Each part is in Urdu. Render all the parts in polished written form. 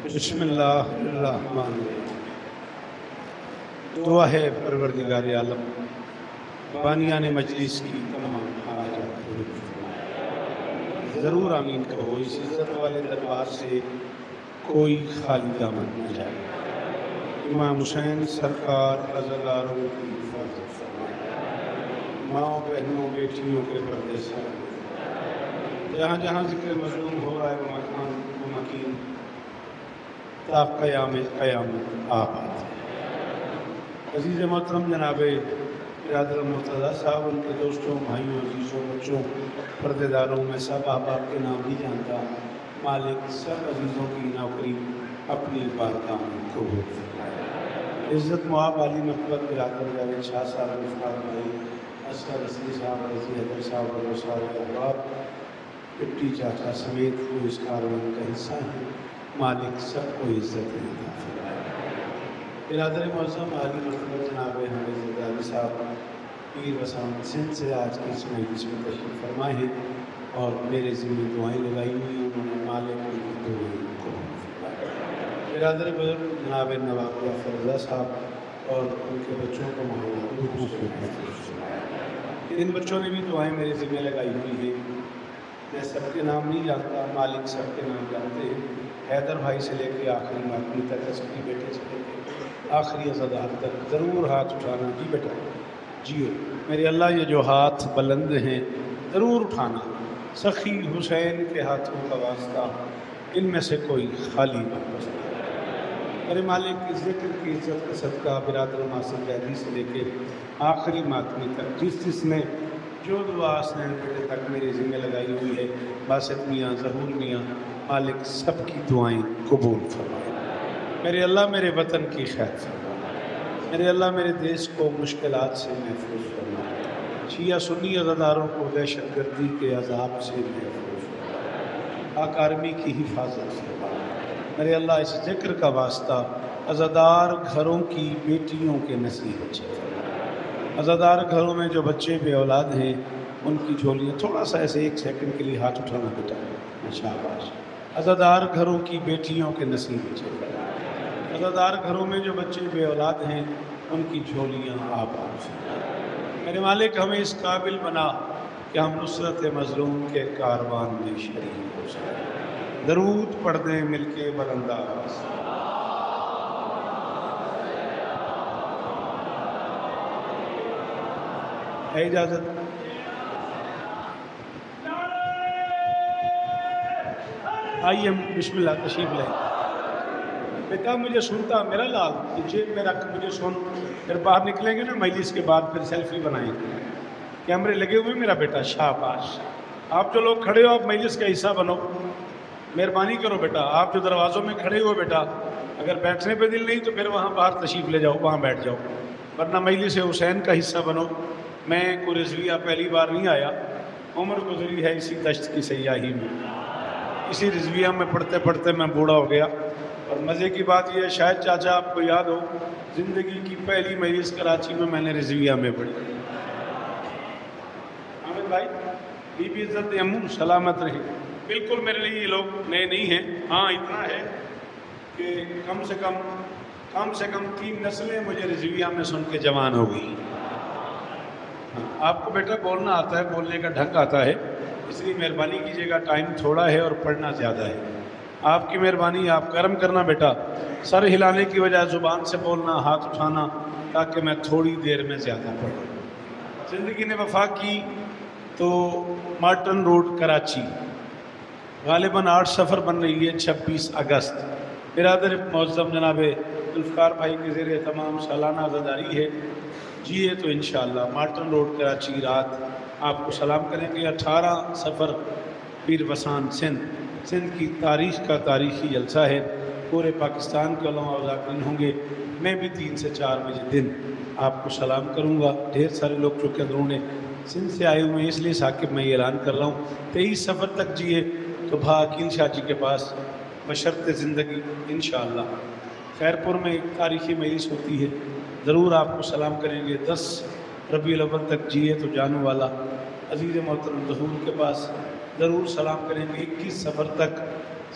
بسم اللہ الرحمن الرحیم۔ دعا ہے پروردگار عالم بانیان مجلس کی تمام حاجات پوری فرمائے۔ ضرور آمین کہو، اس عزت والے دربار سے کوئی خالی دامن نہ جائے۔ امام حسین سرکار عزاداروں کی حفاظت فرمائے، ماؤں بہنوں بیٹیوں کے پردے سے جہاں جہاں ذکر مظلوم ہو رہا ہے وہ مکان و مکین تا قیامت آباد ہے۔ عزیز محترم جناب برادر مرتضیٰ صاحب، ان کے دوستوں، بھائیوں، عزیزوں، بچوں، پردے داروں، میں سب احباب کے نام نہیں جانتا۔ مالک سب عزیزوں کی نوکری اپنی بارگاہ میں قبول فرمائے۔ عزت مآب علی محبت برادر جاوید شاہ صاحب، مفخر بھائی اصغر رضوی صاحب، رضی حیدر صاحب اور سارے احباب پٹی چاچا سمیت جو اس کاروان کا حصہ ہے، مالک سب کو عزت عطا فرمائے۔ برادر معظم عالی مرتبہ جناب حامد زرداری صاحب پیر وسام سندھ سے آج کی اس مجلس میں تشریف فرما ہے اور میرے ذمہ دعائیں لگائی ہوئی ہیں، انہوں نے مالک کی دعائیں قبول فرمائے۔ برادر بزرگ جناب نواب جعفر رضا صاحب اور ان کے بچوں کو ان بچوں نے بھی دعائیں میرے ذمہ لگائی ہوئی ہیں۔ میں سب کے نام نہیں جانتا، مالک سب کے نام جانتے ہیں۔ حیدر بھائی سے لے کے آخری ماتمی تک، سبھی بیٹے سے لے کے آخری عزادار تک ضرور ہاتھ اٹھانا۔ جی بیٹا جیو میرے اللہ، یہ جو ہاتھ بلند ہیں ضرور اٹھانا۔ سخی حسین کے ہاتھوں کا واسطہ ان میں سے کوئی خالی نہ بچے۔ میرے مالک کی ذکر کی عزت کا صدقہ برادر ناصر قیدی سے لے کے آخری ماتمی تک جس نے جو دعا حسنین بیٹے تک میرے ذمہ لگائی ہوئی ہے، باسط میاں، ظہور میاں، مالک سب کی دعائیں قبول فرمائے۔ میرے اللہ میرے وطن کی خیر فرمائے۔ میرے اللہ میرے دیش کو مشکلات سے محفوظ فرمائے۔ شیعہ سنی عزاداروں کو دہشت گردی کے عذاب سے محفوظ فرمائے۔ آکارمی کی حفاظت فرمائے۔ میرے اللہ اس ذکر کا واسطہ عزادار گھروں کی بیٹیوں کے نصیب اچھے فرمائے۔ عزادار گھروں میں جو بچے بے اولاد ہیں ان کی جھولیاں، تھوڑا سا ایسے ایک سیکنڈ کے لیے ہاتھ اٹھانا بیٹا، شاباش۔ عزادار گھروں کی بیٹیوں کے نصیب اچھے فرمائے۔ عزادار گھروں میں جو بچے بے اولاد ہیں ان کی جھولیاں آباد فرمائے۔ میرے مالک ہمیں اس قابل بنا کہ ہم نصرت مظلوم کے کاروان میں شریک ہو سکیں۔ درود پڑھ دیں مل کے بلند آواز سے۔ ہے اجازت؟ آئیے بسم اللہ تشریف لیں۔ بیٹا مجھے سنتا میرا لال، جیب میں رکھ مجھے سن، پھر باہر نکلیں گے نا مجلس کے بعد پھر سیلفی بنائیں گے۔ کیمرے لگے ہوئے میرا بیٹا، شاباش۔ آپ جو لوگ کھڑے ہو آپ مجلس کا حصہ بنو، مہربانی کرو بیٹا۔ آپ جو دروازوں میں کھڑے ہو بیٹا، اگر بیٹھنے پہ دل نہیں تو پھر وہاں باہر تشریف لے جاؤ، وہاں بیٹھ جاؤ، ورنہ مجلس حسین کا حصہ بنو۔ میں کوئی رضویہ پہلی بار نہیں آیا، عمر گزری ہے اسی دشت کی سیاہی میں، اسی رضویہ میں پڑھتے پڑھتے میں بوڑھا ہو گیا۔ اور مزے کی بات یہ ہے، شاید چاچا آپ کو یاد ہو، زندگی کی پہلی مجلس کراچی میں نے رضویہ میں پڑھی۔ حامد بھائی بی بی عزت امو سلامت رہے۔ بالکل میرے لیے یہ لوگ نئے نہیں ہیں، ہاں اتنا ہے کہ کم سے کم 3 نسلیں مجھے رضویہ میں سن کے جوان ہو گئی۔ آپ کو بیٹا بولنا آتا ہے، بولنے کا ڈھنگ آتا ہے، اس لیے مہربانی کیجیے گا، ٹائم تھوڑا ہے اور پڑھنا زیادہ ہے۔ آپ کی مہربانی، آپ کرم کرنا بیٹا، سر ہلانے کی بجائے زبان سے بولنا، ہاتھ اٹھانا، تاکہ میں تھوڑی دیر میں زیادہ پڑھوں۔ زندگی نے وفا کی تو مارٹن روڈ کراچی غالباً 8 سفر بن رہی ہے، 26 اگست۔ برادر معظم جناب ذوالفقار بھائی کے زیر تمام سالانہ عزاداری ہے، جی ہے تو انشاءاللہ مارٹن روڈ کراچی رات آپ کو سلام کریں گے۔ 18 سفر پیر وسان سندھ کی تاریخ کا تاریخی جلسہ ہے، پورے پاکستان کے علماء و ذاکرین ہوں گے۔ میں بھی 3 سے 4 بجے دن آپ کو سلام کروں گا۔ ڈھیر سارے لوگ چونکہ اندروں نے سندھ سے آئے ہوئے ہیں، اس لیے ثاقب میں یہ اعلان کر رہا ہوں، 23 سفر تک جیے تو بھا عقیل شاہ جی کے پاس بشرط زندگی انشاءاللہ خیر پور میں ایک تاریخی مجلس ہوتی ہے، ضرور آپ کو سلام کریں گے۔ 10 ربیع الاول تک جیے تو جانو والا عزیز محترم ظہور کے پاس ضرور سلام کریں گے۔ 21 سفر تک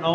9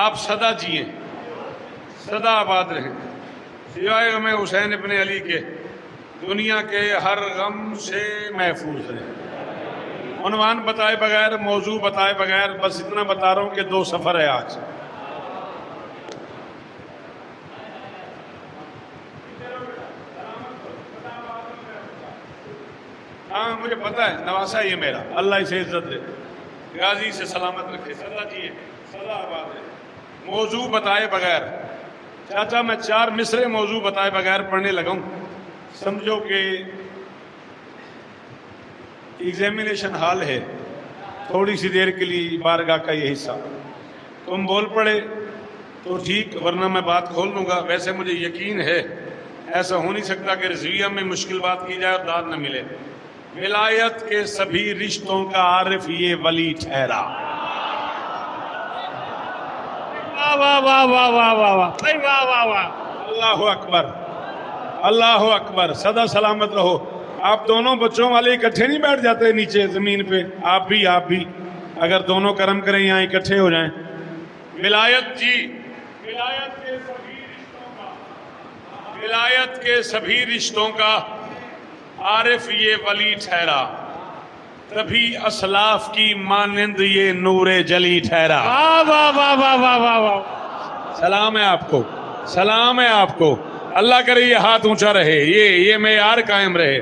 آپ سدا جئیں، سدا آباد رہیں، سوائے غم حسین ابن علی کے دنیا کے ہر غم سے محفوظ رہیں۔ عنوان بتائے بغیر، موضوع بتائے بغیر بس اتنا بتا رہا ہوں کہ 2 سفر ہے آج۔ ہاں مجھے پتا ہے، نواسا یہ میرا، اللہ اسے عزت دے، غازی سے سلامت رکھے، سدا جیے، سدا آباد ہے۔ موضوع بتائے بغیر، چاچا میں 4 مصرے موضوع بتائے بغیر پڑھنے لگا ہوں، سمجھو کہ ایگزامینیشن ہال ہے، تھوڑی سی دیر کے لیے بارگاہ کا یہ حصہ، تم بول پڑے تو ٹھیک، ورنہ میں بات کھول لوں گا۔ ویسے مجھے یقین ہے ایسا ہو نہیں سکتا کہ رضویہ میں مشکل بات کی جائے اور داد نہ ملے۔ ولایت کے سبھی رشتوں کا عارف یہ ولی ٹھہرا۔ واہ واہ واہ واہ واہ واہ واہ واہ واہ، اللہ اکبر، اللہ اکبر، سدا سلامت رہو۔ آپ دونوں بچوں والے اکٹھے نہیں بیٹھ جاتے نیچے زمین پہ؟ آپ بھی اگر دونوں کرم کریں یہاں اکٹھے ہو جائیں۔ ولایت جی، ولایت کے سبھی رشتوں کا، ولایت کے سبھی رشتوں کا عارف یہ ولی ٹھہرا، تبھی اسلاف کی مانند یہ نور جلی ٹھہرا۔ واہ واہ واہ واہ واہ واہ واہ، سلام ہے آپ کو، سلام ہے آپ کو۔ اللہ کرے یہ ہاتھ اونچا رہے، یہ معیار قائم رہے۔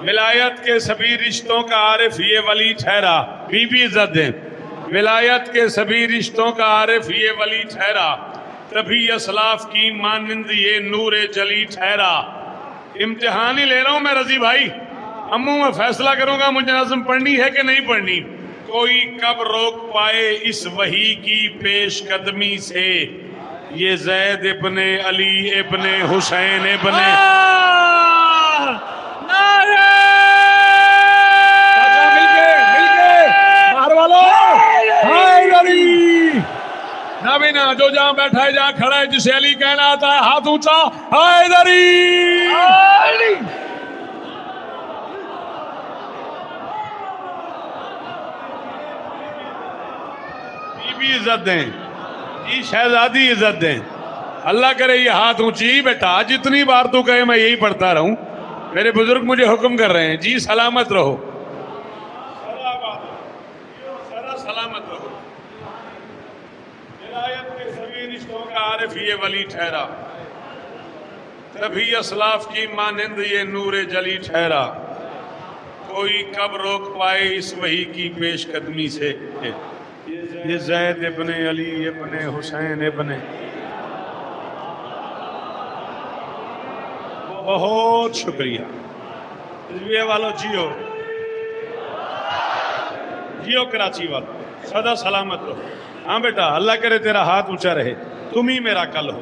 ولایت کے سبھی رشتوں کا عارف یہ ولی ٹھہرا، بی بی عزت دیں۔ ولایت کے سبھی رشتوں کا عارف یہ ولی ٹھہرا، تبھی اسلاف کی مانند یہ نور جلی ٹھہرا۔ امتحان ہی لے رہا ہوں میں رضی بھائی، اموں میں فیصلہ کروں گا مجھے نظم پڑھنی ہے کہ نہیں پڑھنی۔ کوئی کب روک پائے اس وحی کی پیش قدمی سے، یہ زید ابن علی ابن حسین ابن نابینا جو جہاں بیٹھا ہے جہاں کھڑا ہے جسے علی کہنا آتا ہے ہاتھ اونچا، حیدری۔ بی بی عزت دیں جی، شہزادی عزت دیں۔ اللہ کرے یہ ہاتھ اونچی، بیٹا جتنی بار تو کہے میں یہی پڑھتا رہوں، میرے بزرگ مجھے حکم کر رہے ہیں جی سلامت رہو، سدا سلامت رہو۔ ولایت کے سبھی رشتوں کا عارف یہ ولی ٹھہرا، تبھی اسلاف کی مانند یہ نور جلی ٹھہرا۔ کوئی کب روک پائے اس وحی کی پیش قدمی سے، یہ زید ابن علی ابن حسین ابن۔ بہت شکریہ رضویہ والو، جیو جیو کراچی والو، سدا سلامت رہو۔ ہاں بیٹا اللہ کرے تیرا ہاتھ اونچا رہے، تم ہی میرا کل ہو۔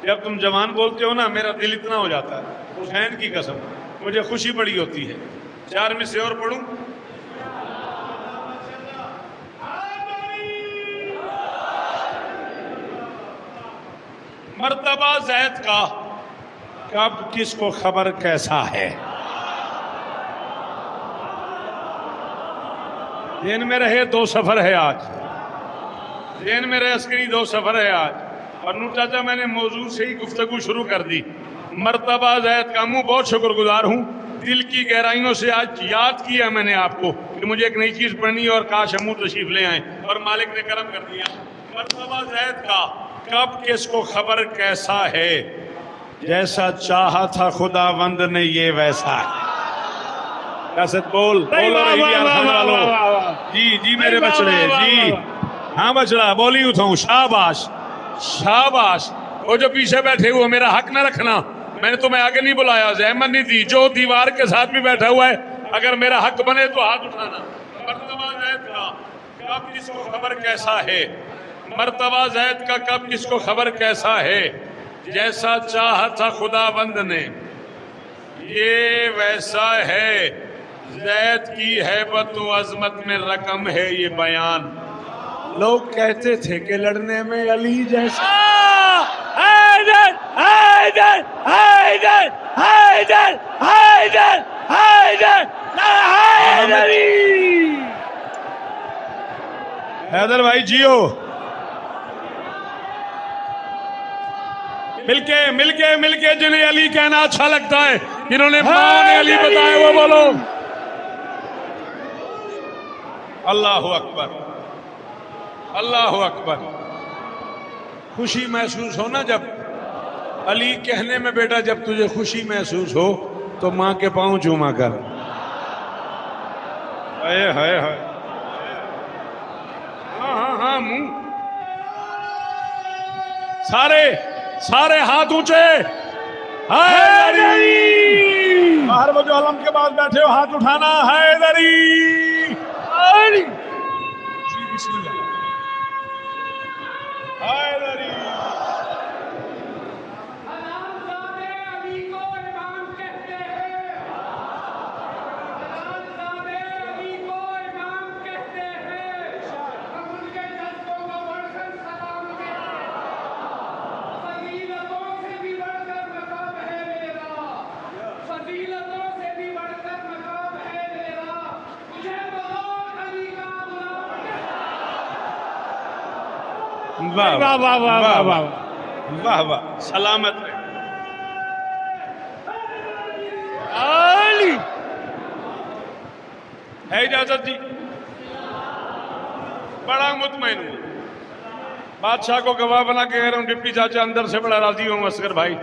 جب تم جوان بولتے ہو نا میرا دل اتنا ہو جاتا ہے، حسین کی قسم مجھے خوشی بڑی ہوتی ہے۔ 4 میں سے اور پڑھوں؟ مرتبہ زید کا کب کس کو خبر کیسا ہے، ذہن میں رہے 2 سفر ہے آج، ذہن میں رہے عسکری 2 سفر ہے آج۔ اور نور چاچا میں نے موضوع سے ہی گفتگو شروع کر دی۔ مرتبہ زید کا منہ بہت شکر گزار ہوں، دل کی گہرائیوں سے آج یاد کیا میں نے آپ کو کہ مجھے ایک نئی چیز پڑھنی ہے اور کاش ہم تشریف لے آئیں، اور مالک نے کرم کر دیا۔ مرتبہ زید کا کب کس کو خبر کیسا ہے، جیسا چاہا تھا خداوند نے یہ ویسا ہے۔ کیسٹ بول رہی جی جی میرے بچڑے جی، ہاں بچڑا بولی اٹھاؤں، شاباش شاباش۔ وہ جو پیچھے بیٹھے ہوئے میرا حق نہ رکھنا، میں نے تمہیں آگے نہیں بلایا، زحمت نہیں دی، جو دیوار کے ساتھ بھی بیٹھا ہوا ہے اگر میرا حق بنے تو ہاتھ اٹھانا۔ مرتبہ زید کا کب کس کو خبر کیسا ہے، مرتبہ زید کا کب کس کو خبر کیسا ہے، جیسا چاہا تھا خداوند نے یہ ویسا ہے۔ زید کی ہیبت و عظمت میں رقم ہے یہ بیان، لوگ کہتے تھے کہ لڑنے میں علی جیسا۔ حیدر حیدر حیدر حیدر حیدر حیدر حیدری۔ حیدر بھائی جیو، مل کے جنہیں علی کہنا اچھا لگتا ہے، جنہوں نے ماں نے علی بتایا وہ بولو اللہ اکبر، اللہ اکبر۔ خوشی محسوس ہونا جب علی کہنے میں، بیٹا جب تجھے خوشی محسوس ہو تو ماں کے پاؤں چوما کر۔ ہائے ہائے ہائے، ہاں منہ سارے ہاتھ اونچے۔ حیدری، باہر وہ جو علم کے بعد بیٹھے ہو ہاتھ اٹھانا۔ حیدری جی بسم اللہ۔ حیدری واہ واہ واہ واہ واہ واہ واہ، سلامت رہے۔ ہے اجازت جی؟ بڑا مطمئن ہوں، بادشاہ کو گواہ بنا کے کہہ رہا ہوں، ڈپٹی چاچا اندر سے بڑا راضی ہوں اصغر بھائی،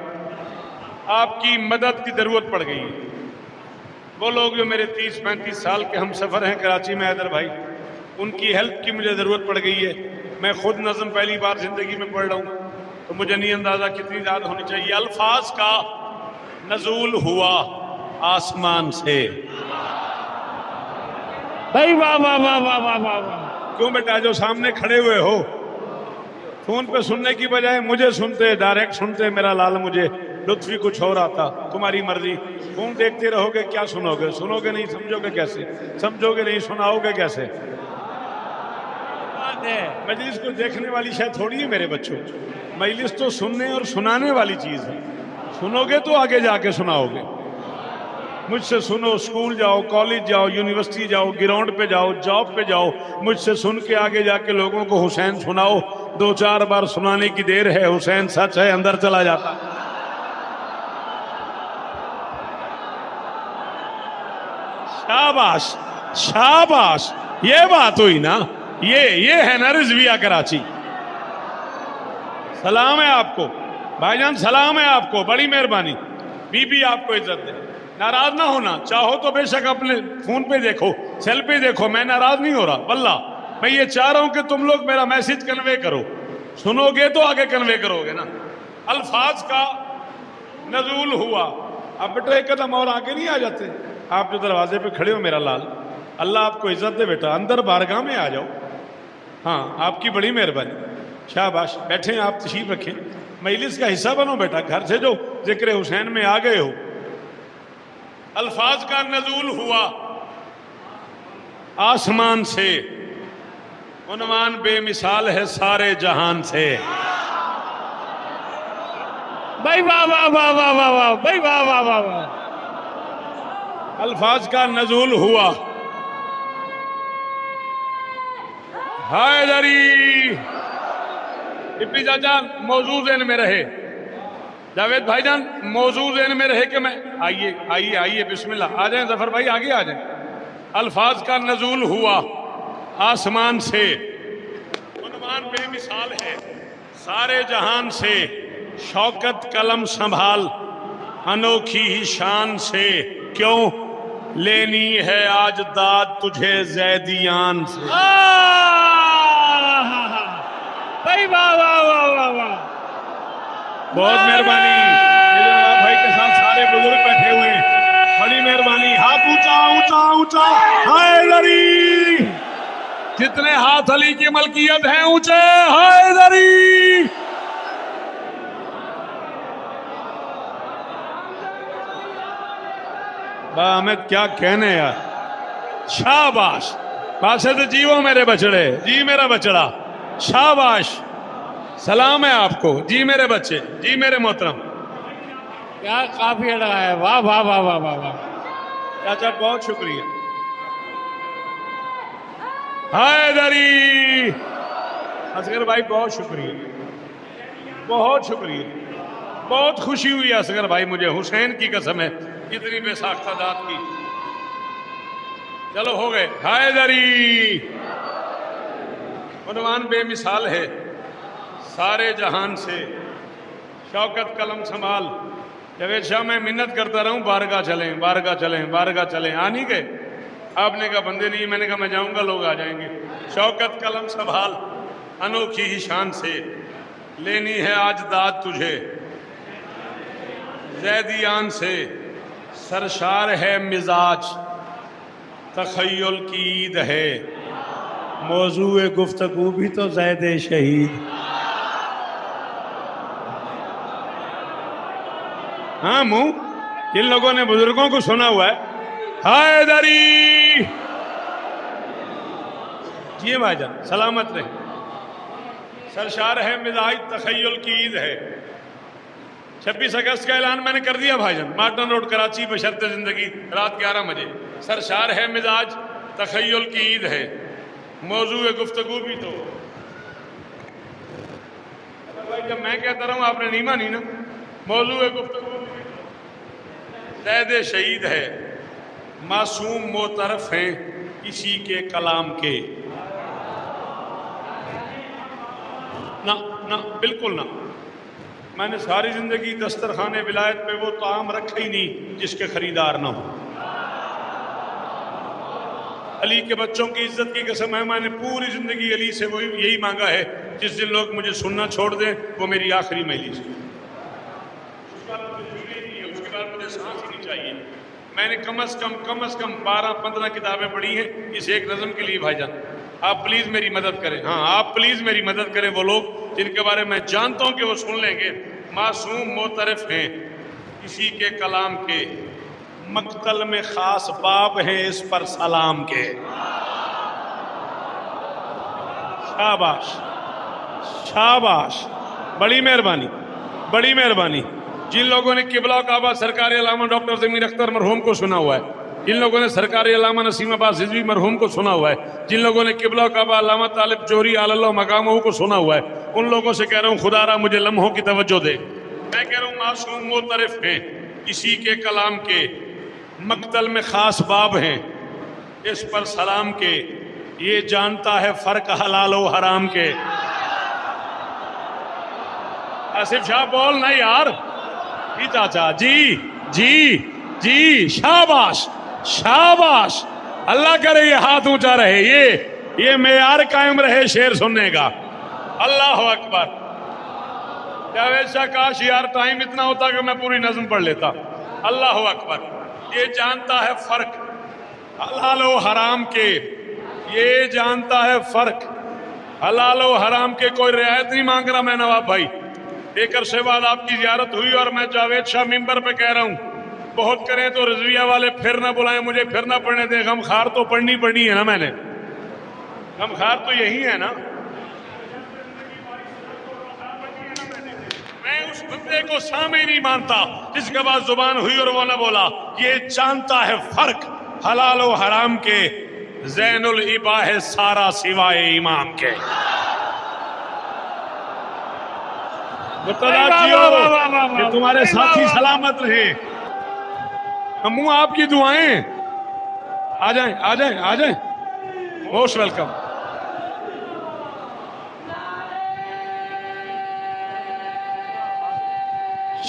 آپ کی مدد کی ضرورت پڑ گئی ہے۔ وہ لوگ جو میرے 30-35 سال کے ہم سفر ہیں کراچی میں، حیدر بھائی، ان کی ہیلپ کی مجھے ضرورت پڑ گئی ہے۔ میں خود نظم پہلی بار زندگی میں پڑھ رہا ہوں تو مجھے نہیں اندازہ کتنی یاد ہونی چاہیے۔ الفاظ کا نزول ہوا آسمان سے۔ بھائی واہ واہ واہ واہ واہ واہ۔ کیوں بیٹا جو سامنے کھڑے ہوئے ہو، فون پہ سننے کی بجائے مجھے سنتے، ڈائریکٹ سنتے، میرا لال مجھے لطف ہی کچھ اور آتا۔ تمہاری مرضی، فون دیکھتے رہو گے کیا سنو گے؟ سنو گے نہیں سمجھو گے کیسے؟ سمجھو گے نہیں سناؤ گے کیسے؟ مجلس کو دیکھنے والی شاید تھوڑی ہے میرے بچوں، مجلس تو سننے اور سنانے والی چیز ہے۔ سنو گے تو آگے جا کے سناؤ گے۔ مجھ سے سنو، اسکول جاؤ، کالج جاؤ، یونیورسٹی جاؤ، گراؤنڈ پہ جاؤ، جاب پہ جاؤ، مجھ سے سن کے آگے جا کے لوگوں کو حسین سناؤ۔ 2-4 بار سنانے کی دیر ہے، حسین سچ ہے، اندر چلا جاتا۔ شاباش شاباش، یہ بات ہوئی نا، یہ ہے نا رضویہ کراچی۔ سلام ہے آپ کو بھائی جان، سلام ہے آپ کو، بڑی مہربانی۔ بی بی آپ کو عزت دے، ناراض نہ ہونا، چاہو تو بے شک اپنے فون پہ دیکھو، سیل پہ دیکھو، میں ناراض نہیں ہو رہا واللہ۔ میں یہ چاہ رہا ہوں کہ تم لوگ میرا میسج کنوے کرو، سنو گے تو آگے کنوے کرو گے نا۔ الفاظ کا نزول ہوا۔ اب بیٹا ایک قدم اور آگے نہیں آ جاتے؟ آپ جو دروازے پہ کھڑے ہو میرا لال، اللہ آپ کو عزت دے بیٹا، اندر بارگاہ میں آ جاؤ۔ ہاں آپ کی بڑی مہربانی، شاباش، بیٹھیں آپ، تشریف رکھیں، مجلس کا حصہ بنو بیٹا، گھر سے جو ذکر حسین میں آ گئے ہو۔ الفاظ کا نزول ہوا آسمان سے، عنوان بے مثال ہے سارے جہان سے۔ بھائی واہ واہ واہ واہ واہ واہ، بھائی واہ واہ واہ واہ۔ الفاظ کا نزول ہوا، حیدری۔ ڈپٹی چاچا موضوع ذہن میں رہے، جاوید بھائی جان موضوع ذہن میں رہے کہ میں آئیے بسم اللہ، آ جائیں ظفر بھائی، آگے آ جائیں۔ الفاظ کا نزول ہوا آسمان سے، عنوان بے مثال ہے سارے جہان سے، شوکت قلم سنبھال انوکھی ہی شان سے، کیوں لینی ہے آج داد تجھے زیدیان سے۔ بھائی واہ واہ واہ واہ واہ، بہت مہربانی۔ بھائی کے ساتھ سارے بزرگ بیٹھے ہوئے ہیں، بڑی مہربانی۔ ہاتھ اونچا اونچا اونچا، حیدری۔ جتنے ہاتھ علی کی ملکیت ہیں اونچے، حیدری۔ با احمد کیا کہنے یار، شاباش، باسط جیو میرے بچڑے، جی میرا بچڑا، شاباش، سلام ہے آپ کو، جی میرے بچے، جی میرے محترم۔ کیا قافیہ لگا ہے، واہ واہ واہ واہ واہ واہ، چاچا بہت شکریہ۔ حیدری، اصغر بھائی بہت شکریہ، بہت شکریہ۔ بہت خوشی ہوئی اصغر بھائی مجھے، حسین کی قسم ہے، اتنی بے ساختہ ذات کی. چلو ہو گئے. حیدری عنوان بے مثال ہے، سارے جہان سے شوکت قلم سنبھال. جاوید شاہ میں منت کرتا رہا ہوں بارگاہ چلیں بارگاہ چلیں بارگاہ چلیں، آ نہیں گئے. آپ نے کہا بندے نہیں، میں نے کہا میں جاؤں گا لوگ آ جائیں گے. شوکت قلم سنبھال انوکھی ہی شان سے، لینی ہے آج داد تجھے زیدیان سے. سرشار ہے مزاج تخیل کی عید ہے، موضوع گفتگو بھی تو زید شہید. ہاں منہ جن لوگوں نے بزرگوں کو سنا ہوا ہے. حیدری جی بھائی جان سلامت رہے. سرشار ہے مزاج تخیل کی عید ہے. 26 اگست کا اعلان میں نے کر دیا بھائی جان، مارٹن روڈ کراچی، بشرط زندگی، رات 11 بجے. سرشار ہے مزاج تخیل کی عید ہے، موضوع گفتگو بھی تو. بھائی جب میں کہتا رہا ہوں آپ نے نہیں مانی نا. موضوع گفتگو بھی تو زید شہید ہے، معصوم معترف ہیں اسی کے کلام کے. نہ بالکل نہ. میں نے ساری زندگی دسترخوان ولایت پہ وہ طعام رکھا ہی نہیں جس کے خریدار نہ ہو. علی کے بچوں کی عزت کی قسم ہے، میں نے پوری زندگی علی سے وہی یہی مانگا ہے، جس دن لوگ مجھے سننا چھوڑ دیں وہ میری آخری مجلس ہے. اس کے بعد مجھے سانس ہی نہیں چاہیے. میں نے کم از کم 12-15 کتابیں پڑھی ہیں اس ایک نظم کے لیے. بھائی جان آپ پلیز میری مدد کریں. ہاں آپ پلیز میری مدد کریں. وہ لوگ جن کے بارے میں جانتا ہوں کہ وہ سن لیں گے، معصوم معترف ہیں کسی کے کلام کے، مقتل میں خاص باب ہیں اس پر سلام کے. شاباش شاباش، بڑی مہربانی بڑی مہربانی. جن لوگوں نے قبلہ و کعبہ سرکار علامہ ڈاکٹر ضمیر اختر مرحوم کو سنا ہوا ہے، جن لوگوں نے سرکار علامہ نسیم عباس رضوی مرحوم کو سنا ہوا ہے، جن لوگوں نے قبلہ و کعبہ علامہ طالب جوہری علی اللہ مقامہ کو سنا ہوا ہے، ان لوگوں سے کہہ رہا ہوں خدا را مجھے لمحوں کی توجہ دے. میں کہہ رہا ہوں معصوم معترف ہیں اسی کے کلام کے، مقتل میں خاص باب ہیں اس پر سلام کے، یہ جانتا ہے فرق حلال و حرام کے. آصف شاہ بول نہیں یار. جی چاچا جی جی جی شاباش شاباش. اللہ کرے یہ ہاتھ اونچا رہے، یہ معیار قائم رہے شعر سننے کا. اللہ اکبر. جاوید شاہ کاش یار ٹائم اتنا ہوتا کہ میں پوری نظم پڑھ لیتا. اللہ اکبر. یہ جانتا ہے فرق حلال و حرام کے، یہ جانتا ہے فرق حلال و حرام کے. کوئی رعایت نہیں مانگ رہا میں نواب بھائی. ایک عرصے بعد آپ کی زیارت ہوئی اور میں جاوید شاہ ممبر پہ کہہ رہا ہوں بہت کریں تو رضویہ والے پھر نہ بلائیں، مجھے پھر نہ پڑھنے دیں. غم خار تو پڑھنی ہے نا. میں نے غم خار تو یہی ہے نا. میں اس بندے کو سامع نہیں مانتا جس کے بعد زبان ہوئی اور وہ نہ بولا. یہ جانتا ہے فرق حلال و حرام کے، زین العبا ہے سارا سوائے امام کے. کہ تمہارے ساتھی سلامت رہے. ہم آپ کی دعائیں. آ جائیں آ جائیں آ جائیں. Most welcome.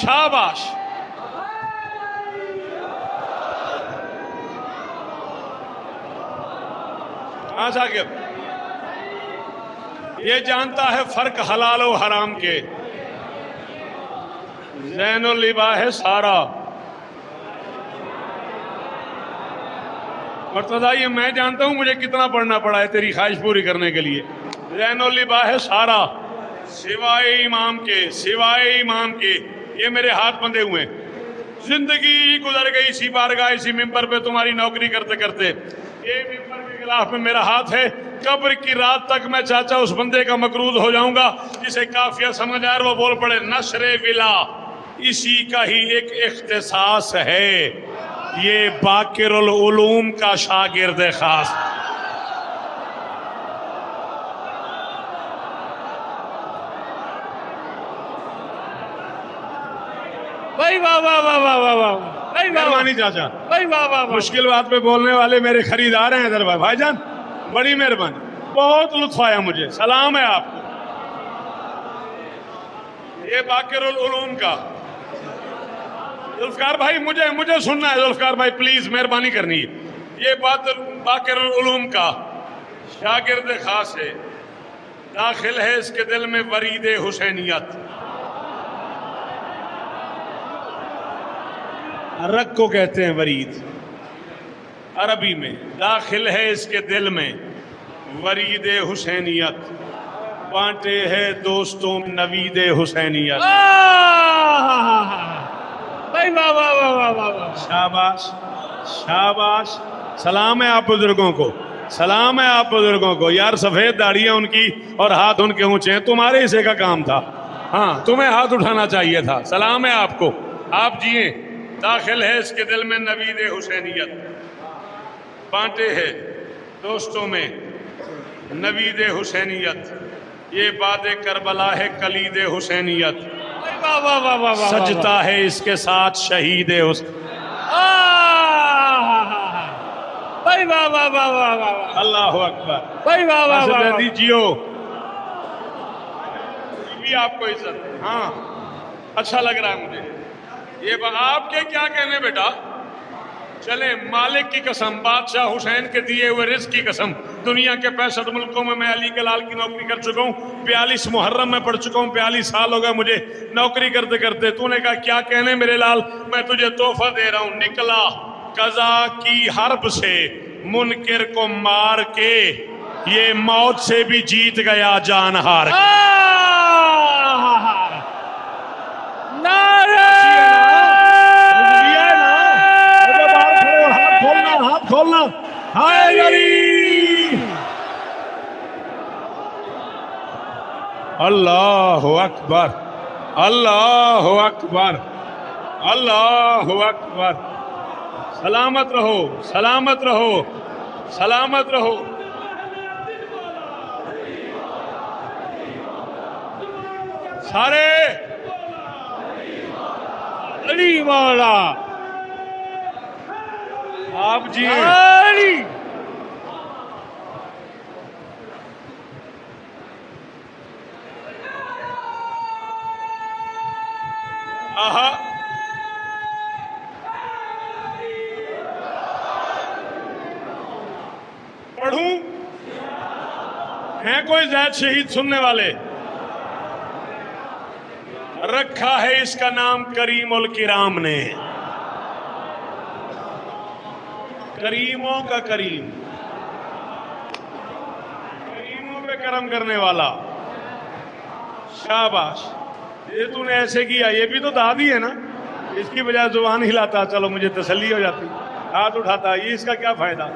شاباش. ہاں ثاقب. یہ جانتا ہے فرق حلال و حرام کے، زین العبا ہے سارا. مرتضیٰ یہ میں جانتا ہوں مجھے کتنا پڑھنا پڑا ہے تیری خواہش پوری کرنے کے لیے. زین العبا ہے سارا سوائے امام کے، سوائے امام کے. یہ میرے ہاتھ بندھے ہوئے ہیں. زندگی گزر گئی اسی بارگاہ اسی ممبر پہ تمہاری نوکری کرتے کرتے. یہ ممبر کے خلاف میں میرا ہاتھ ہے. قبر کی رات تک میں چاچا اس بندے کا مقروض ہو جاؤں گا جسے کافیہ سمجھ آئے وہ بول پڑے نشر ولا اسی کا ہی ایک اختصاص ہے، یہ باقر العلوم کا شاگرد خاص. بھائی واہ واہ واہ واہ واہ واہ، بھائی واہ مہربانی چاچا، بھائی واہ واہ واہ، مشکل بات پہ بولنے والے میرے خریدار ہیں ادھر بھائی جان، بڑی مہربانی، بہت لطف آیا مجھے، سلام ہے آپ کو۔ یہ باقر العلوم کا ذوالفقار بھائی، مجھے سننا ہے ذوالفقار بھائی، پلیز مہربانی کرنی ہے۔ یہ باقر العلوم کا شاگرد خاص ہے، داخل ہے اس کے دل میں ورید حسینیت۔ رگ کو کہتے ہیں ورید عربی میں، داخل ہے اس کے دل میں ورید حسینیت، بانٹے ہے دوستوں میں نوید حسینیت۔ بھائی واہ واہ واہ واہ واہ واہ، شاباش شاباش، سلام ہے آپ بزرگوں کو، سلام ہے آپ بزرگوں کو یار، سفید داڑیاں ان کی اور ہاتھ ان کے اونچے ہیں، تمہارے حصے کا کام تھا، ہاں تمہیں ہاتھ اٹھانا چاہیے تھا، سلام ہے آپ کو، آپ جیئیں۔ داخل ہے اس کے دل میں نوید حسینیت، بانٹے ہے دوستوں میں نوید حسینیت، یہ باد کربلا ہے کلید حسینیت، بھائی واہ واہ واہ واہ واہ، سجتا ہے اس کے ساتھ شہید حسین۔ بھائی واہ واہ واہ واہ واہ، اللہ اکبر، بھائی واہ واہ واہ واہ، جیو بھی آپ کو عزت، ہاں اچھا لگ رہا ہے مجھے یہ آپ کے کیا کہنے بیٹا، چلیں مالک کی قسم، بادشاہ حسین کے دیے ہوئے رزق کی قسم، دنیا کے 65 ملکوں میں علی کے لال کی نوکری کر چکا ہوں، 42 محرم میں پڑھ چکا ہوں، 42 سال ہو گئے مجھے نوکری کرتے کرتے، تو نے کہا کیا کہنے میرے لال، میں تجھے تحفہ دے رہا ہوں، نکلا قضا کی حرب سے منکر کو مار کے، یہ موت سے بھی جیت گیا جان ہار کے۔ ہاتھ کھولنا، ہائے علی، اللہ اکبر، اللہ اکبر، اللہ اکبر، سلامت رہو، سلامت رہو، سلامت رہو۔ سارے علی مولا، آپ جی علی، آہا، پڑھوں؟ ہیں کوئی زید شہید سننے والے؟ رکھا ہے اس کا نام کریم الکرام نے، کریموں کا کریم، کریموں پہ کرم کرنے والا، شاباش، یہ تو نے ایسے کیا، یہ بھی تو دادی ہے نا، اس کی بجائے زبان ہلاتا، چلو مجھے تسلی ہو جاتی، ہاتھ اٹھاتا، یہ اس کا کیا فائدہ۔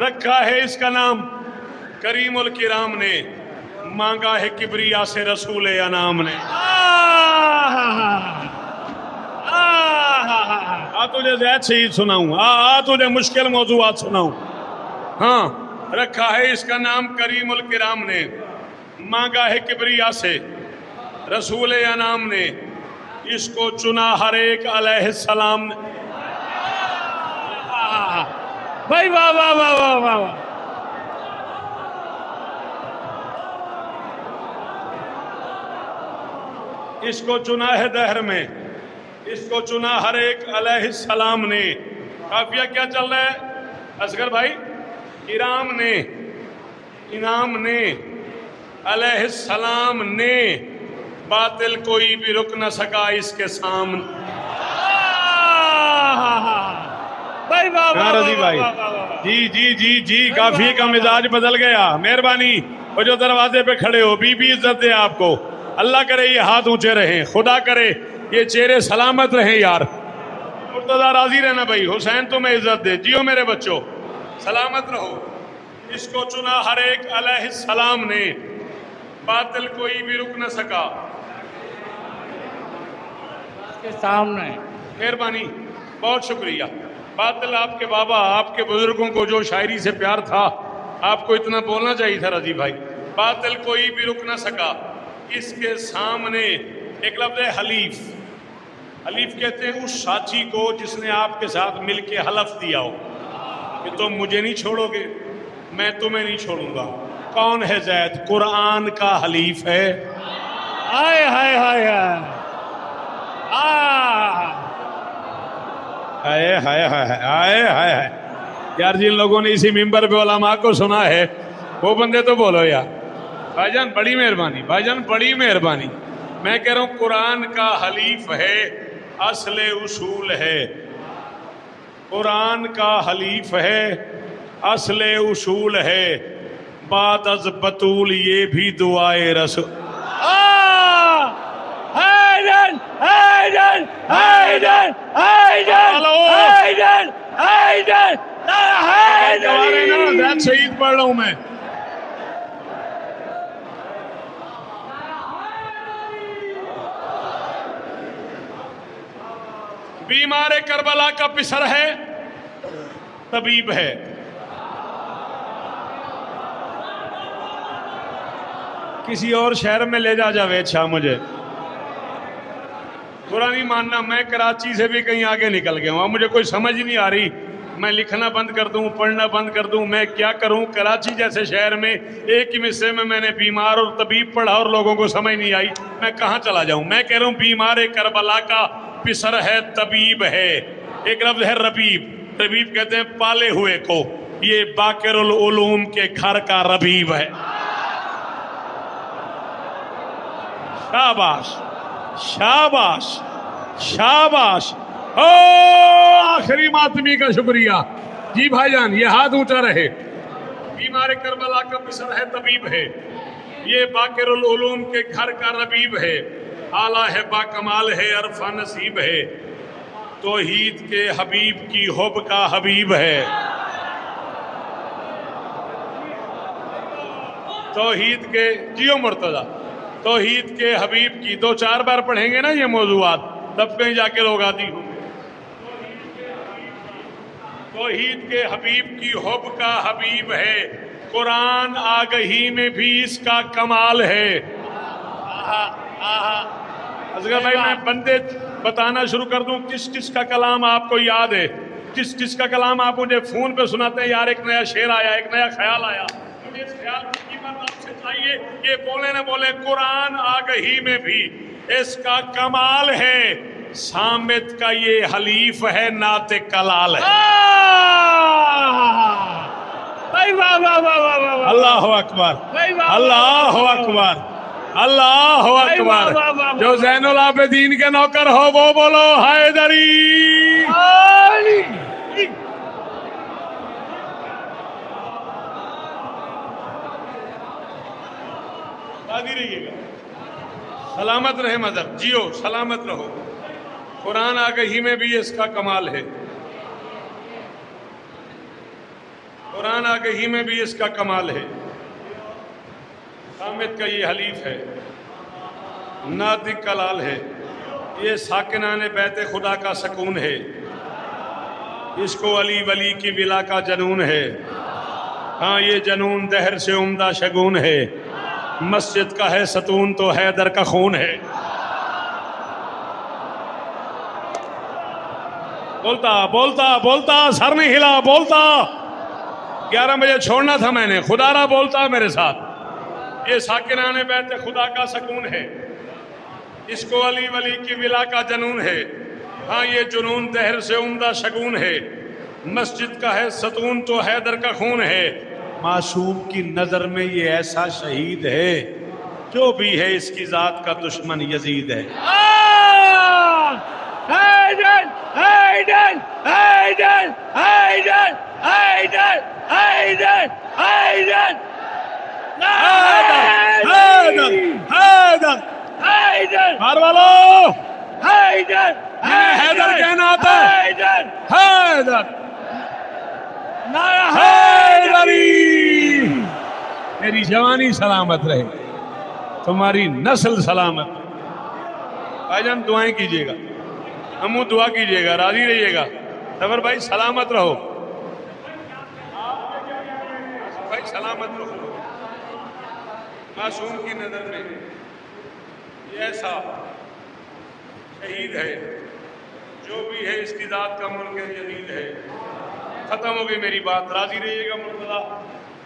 رکھا ہے اس کا نام کریم الکرام نے، مانگا ہے کبریا سے رسول انعام نے۔ تجھے زید شہید سناؤں، تجھے مشکل موضوعات سناؤں، ہاں، رکھا ہے اس کا نام کریم الکرام نے، مانگا ہے کبریا سے رسول انعام نے، اس کو چنا ہر ایک علیہ السلام نے۔ بھائی واہ واہ واہ واہ واہ واہ، اس کو چنا ہے دہر میں، اس کو چنا ہر ایک علیہ السلام نے۔ قافیہ کیا چل رہا ہے اصغر بھائی؟ کرام نے، انعام نے، علیہ السلام نے، باطل کوئی بھی رک نہ سکا اس کے سامنے۔ بھائی واہ واہ رضی بھائی، جی جی جی جی، قافیے کا مزاج بدل گیا، مہربانی، وہ جو دروازے پہ کھڑے ہو، بی عزت دے آپ کو، اللہ کرے یہ ہاتھ اونچے رہیں، خدا کرے یہ چہرے سلامت رہیں یار، مرتضیٰ راضی رہنا بھائی، حسین تمہیں عزت دے، جیو میرے بچوں، سلامت رہو۔ اس کو چنا ہر ایک علیہ السلام نے، باطل کوئی بھی رک نہ سکا اس کے سامنے۔ مہربانی، بہت شکریہ۔ باطل آپ کے بابا، آپ کے بزرگوں کو جو شاعری سے پیار تھا، آپ کو اتنا بولنا چاہیے تھا رضی بھائی۔ باطل کوئی بھی رک نہ سکا اس کے سامنے، ایک لفظ ہے حلیف، حلیف کہتے ہیں اس ساتھی کو جس نے آپ کے ساتھ مل کے حلف دیا ہو کہ تم مجھے نہیں چھوڑو گے، میں تمہیں نہیں چھوڑوں گا۔ کون ہے زید؟ قرآن کا حلیف ہے۔ ہائے ہائے ہائے ہائے ہائے ہائے ہائے ہائے ہائے ہائے یار، جن لوگوں نے اسی ممبر پہ علماء کو سنا ہے وہ بندے تو بولو یار۔ بھائی جان بڑی مہربانی، بھائی جان بڑی مہربانی۔ میں کہہ رہا ہوں قرآن کا حلیف ہے، اصل اصول ہے۔ قرآن کا حلیف ہے، اصل اصول ہے۔ بعد از بطول یہ بھی دعائے رسول۔ شہید پڑھ رہا ہوں میں۔ بیمار کربلا کا پسر ہے، طبیب ہے۔ کسی اور شہر میں لے جا جاوید شاہ مجھے، برا نہیں ماننا، میں کراچی سے بھی کہیں آگے نکل گیا ہوں، اب مجھے کوئی سمجھ نہیں آ رہی، میں لکھنا بند کر دوں، پڑھنا بند کر دوں، میں کیا کروں؟ کراچی جیسے شہر میں ایک ہی مصرے میں نے بیمار اور طبیب پڑھا اور لوگوں کو سمجھ نہیں آئی، میں کہاں چلا جاؤں؟ میں کہہ رہا ہوں بیمار کربلا کا پسر ہے، طبیب ہے۔ ایک لفظ ہے ربیب، ربیب کہتے ہیں پالے ہوئے کو، یہ باقر العلوم کے گھر کا ربیب ہے۔ شاباش شاباش شاباش، او آخری ماتمی کا شکریہ جی بھائی جان، یہ ہاتھ اونچا رہے۔ بیمار کربلا کا پسر ہے، طبیب ہے، یہ باقر العلوم کے گھر کا ربیب ہے، اعلیٰ ہے، با کمال ہے، عرفہ نصیب ہے، توحید کے حبیب کی حب کا حبیب ہے۔ توحید کے جیو مرتضی، توحید کے حبیب کی، دو چار بار پڑھیں گے نا یہ موضوعات، تب کہیں جا کے لوگ آتی ہوں۔ توحید کے حبیب کی حب کا حبیب ہے، قرآن آگہی میں بھی اس کا کمال ہے۔ اصغر بھائی میں بندے بتانا شروع کر دوں کس کس کا کلام آپ کو یاد ہے، کس کس کا کلام آپ مجھے فون پہ سناتے ہیں، یار ایک نیا شعر آیا، ایک نیا خیال آیا، مجھے اس خیال کی قیمت آپ سے چاہیے، یہ بولے نہ بولے قرآن آگہی میں بھی اس کا کمال ہے، سامت کا یہ حلیف ہے، نعت کلال ہے۔ اللہ اکبر، اللہ اکبر، اللہ اکبر۔ جو زین العابدین کے نوکر ہو وہ بولو حیدری۔ شادی رہیے گا، سلامت رہے مذہب، جیو سلامت رہو۔ قرآن آگہی میں بھی اس کا کمال ہے، قرآن آگہی میں بھی اس کا کمال ہے، سامت کا یہ حلیف ہے، ناطق کلال ہے، یہ ساکنان بیت خدا کا سکون ہے، اس کو علی ولی کی ولا کا جنون ہے، ہاں یہ جنون دہر سے عمدہ شگون ہے، مسجد کا ہے ستون تو حیدر کا خون ہے۔ بولتا بولتا بولتا سر نہیں ہلا، بولتا 11 بجے چھوڑنا تھا میں نے، خدا را بولتا میرے ساتھ، یہ ساکنان بیت خدا کا سکون ہے، اس کو علی ولی کی ولا کا جنون ہے، ہاں یہ جنون دہر سے عمدہ شگون ہے، مسجد کا ہے ستون تو حیدر کا خون ہے، معصوم کی نظر میں یہ ایسا شہید ہے، جو بھی ہے اس کی ذات کا دشمن یزید ہے۔ حیدر حیدر حیدر حیدر حیدر حیدر حیدر حیدر حیدر حیدر مار والو، حیدر حیدر کہنا آتا ہے، حیدر حیدر نعرہ حیدری۔ میری جوانی سلامت رہے، تمہاری نسل سلامت رہے۔ بھائی جان دعائیں کیجئے گا، ہموں دعا کیجئے گا، راضی رہیے گا، ظفر بھائی سلامت رہو، بھائی سلامت رہو۔ معصوم کی نظر میں یہ ایسا شہید ہے جو بھی ہے اس کی ذات کا ملک جدید ہے. ختم ہو گئی میری بات. راضی رہیے گا مرتضیٰ.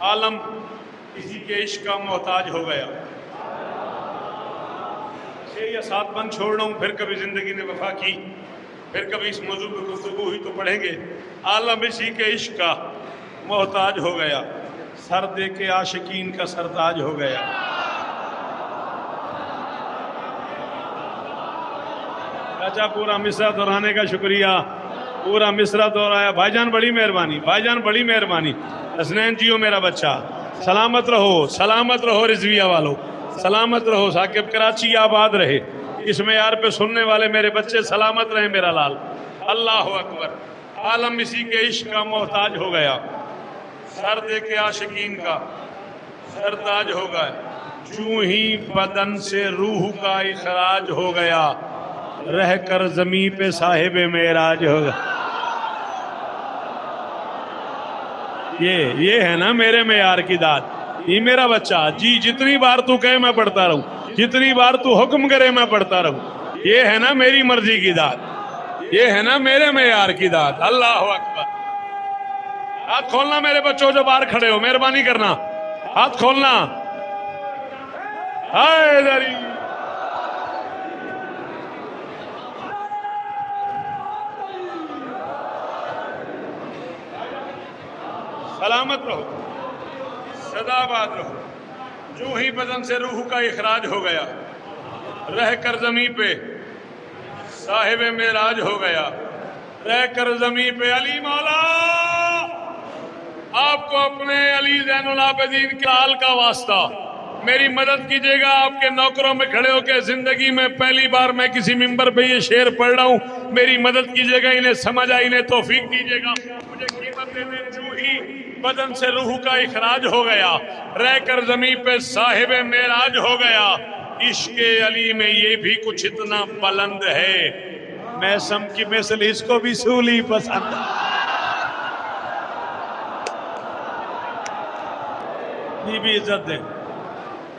عالم کسی کے عشق کا محتاج ہو گیا. 6 یا 7 بند چھوڑ رہا ہوں, پھر کبھی زندگی نے وفا کی, پھر کبھی اس موضوع پہ گفتگو ہوئی تو پڑھیں گے. عالم اسی کے عشق کا محتاج ہو گیا, سر دے کے عاشقین کا سرتاج ہو گیا. چاچا پورا مصرع دہرانے کا شکریہ, پورا مصرع دہرایا. بھائی جان بڑی مہربانی, بھائی جان بڑی مہربانی. حسنین جیو میرا بچہ, سلامت رہو, سلامت رہو. رضویہ والو سلامت رہو. ثاقب کراچی آباد رہے. اس معیار پہ سننے والے میرے بچے سلامت رہیں میرا لال. اللہ اکبر. عالم اسی کے عشق کا محتاج ہو گیا, سر دے کے عاشقین کا سرتاج ہو گیا. جو ہی بدن سے روح کا اخراج ہو گیا, رہ کر زمین پہ صاحب معراج ہو گیا. یہ ہے نا میرے معیار کی داد. یہ میرا بچہ جی, جتنی بار تو کہے میں پڑھتا رہوں, جتنی بار تو حکم کرے میں پڑھتا رہوں. یہ ہے نا میری مرضی کی داد, یہ ہے نا میرے معیار کی داد. اللہ اکبر. ہاتھ کھولنا میرے بچوں جو باہر کھڑے ہو, مہربانی کرنا ہاتھ کھولنا. ہائے دری سلامت رہو, سدا آباد رہو. جو ہی بدن سے روح کا اخراج ہو گیا, رہ کر زمین پہ صاحب معراج ہو گیا. رہ کر زمین پہ علی مولا آپ کو اپنے علی زین العابدین کے حال کا واسطہ میری مدد کیجیے گا. آپ کے نوکروں میں کھڑے ہو کے زندگی میں پہلی بار میں کسی ممبر پہ یہ شعر پڑھ رہا ہوں. میری مدد کیجیے گا, انہیں سمجھ آئے, انہیں توفیق دیجیے گا. مجھے قیمت دے دیں. جو ہی بدن سے روح کا اخراج ہو گیا, رہ کر زمین پہ صاحب معراج ہو گیا. عشق علی میں یہ بھی کچھ اتنا بلند ہے, میں سم کی مثل اس کو بھی سولی پسند. بی بی عزت دے,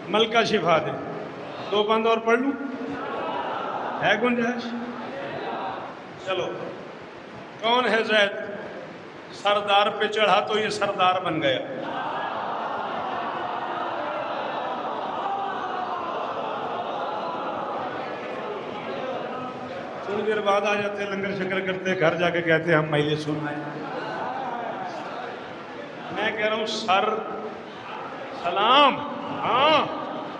ملکہ شفا دے. 2 بند اور پڑھ لوں, ہے گنجائش؟ چلو. کون ہے زید؟ سردار پہ چڑھا تو یہ سردار بن گیا. تھوڑی دیر بعد آ جاتے, لنگر شکر کرتے, گھر جا کے کہتے ہم مہینے سننا ہے. میں کہہ رہا ہوں سر سلام. ہاں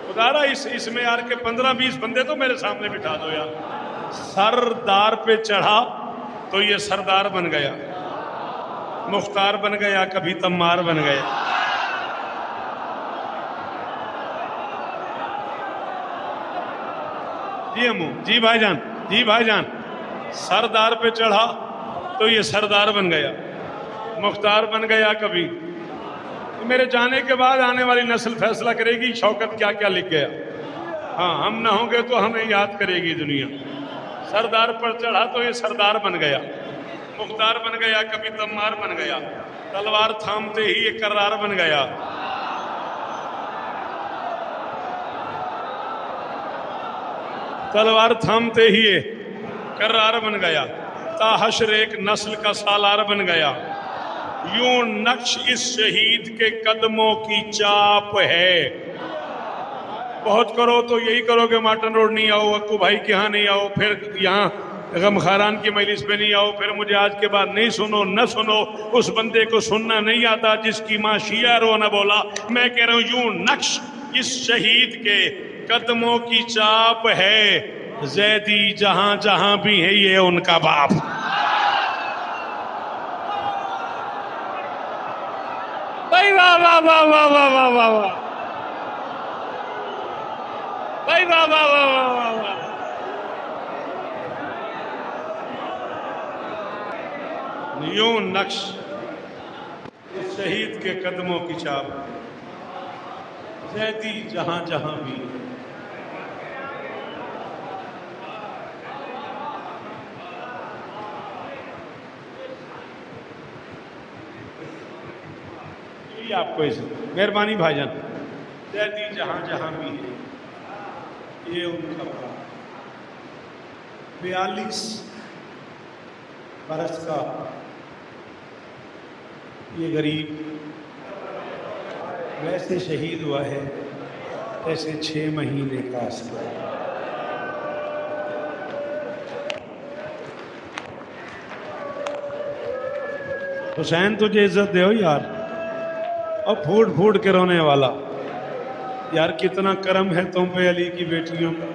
خدارا اس معیار کے 15-20 بندے تو میرے سامنے بٹھا دو یار. سردار پہ چڑھا تو یہ سردار بن گیا, مختار بن گیا, کبھی تمار بن گیا. جی امو, جی بھائی جان, جی بھائی جان. سردار پہ چڑھا تو یہ سردار بن گیا, مختار بن گیا کبھی. میرے جانے کے بعد آنے والی نسل فیصلہ کرے گی شوکت کیا کیا لکھ گیا. ہاں ہم نہ ہوں گے تو ہمیں یاد کرے گی دنیا. سردار پر چڑھا تو یہ سردار بن گیا, مختار بن گیا, کبھی تمار بن گیا. تلوار تھامتے ہی یہ کرار بن گیا. تلوار تھامتے ہی یہ کرار بن گیا. تا حشر ایک نسل کا سالار بن گیا. یوں نقش اس شہید کے قدموں کی چاپ ہے. بہت کرو تو یہی کرو کہ مارٹن روڈ نہیں آؤ, اکو بھائی کے ہاں نہیں آؤ, پھر یہاں غم خاران کی مجلس پہ نہیں آؤ, پھر مجھے آج کے بعد نہیں سنو, نہ سنو. اس بندے کو سننا نہیں آتا جس کی ماں شیعہ رو نہ بولا. میں کہہ رہا ہوں یوں نقش اس شہید کے قدموں کی چاپ ہے. زیدی جہاں جہاں بھی ہے یہ ان کا باپ. بھائی واہ واہ واہ واہ واہ واہ واہ واہ, بھائی واہ واہ واہ واہ واہ واہ. یوں نقش اس شہید کے قدموں کی چاپ, زیدی جہاں جہاں بھی. آپ کو مہربانی بھائی جان. زیدی جہاں جہاں بھی ہے یہ ان کا 42 برس کا یہ غریب ویسے شہید ہوا ہے ایسے 6 مہینے کا عسکر۔ حسین تجھے عزت دے ہو یار، اور پھوٹ پھوٹ کے رونے والا، یار کتنا کرم ہے تم پہ علی کی بیٹیوں کا۔